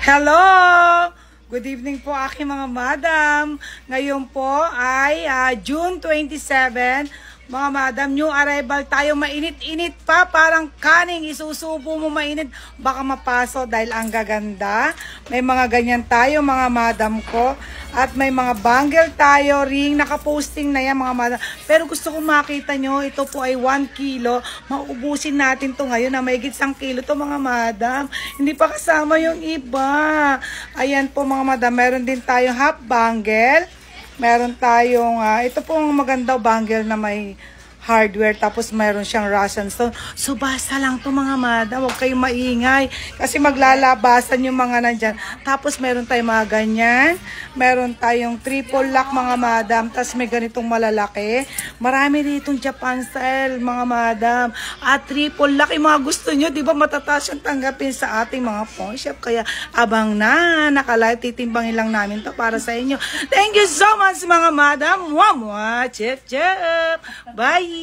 Hello! Good evening po aking mga madam. Ngayon po ay June 27. Mga madam, new arrival tayo. Mainit-init pa. Parang kaning isusubo mo mainit. Baka mapaso dahil ang gaganda. May mga ganyan tayo mga madam ko. At may mga bangle tayo. Ring. Nakaposting na yan mga madam. Pero gusto kong makita nyo. Ito po ay 1 kilo. Mauubusin natin to ngayon na may 1 kilo to mga madam. Hindi pa kasama yung iba. Ayan po mga madam. Meron din tayong half bangle. Meron tayong, ito pong maganda bangle na may hardware, tapos meron siyang Russian stone. So, basta lang to mga madam. Huwag kayong maingay. Kasi maglalabasan yung mga nandyan. Tapos, meron tayong mga ganyan. Meron tayong triple lock mga madam. Tapos, may ganitong malalaki. Marami ditong Japan style mga madam. At triple lock, yung mga gusto nyo, di ba matataas yung tanggapin sa ating mga pawn shop. Kaya, abang na. Nakalive, titimbangin lang namin to para sa inyo. Thank you so much mga madam. Mwah, mwah. Chip, chip. Bye.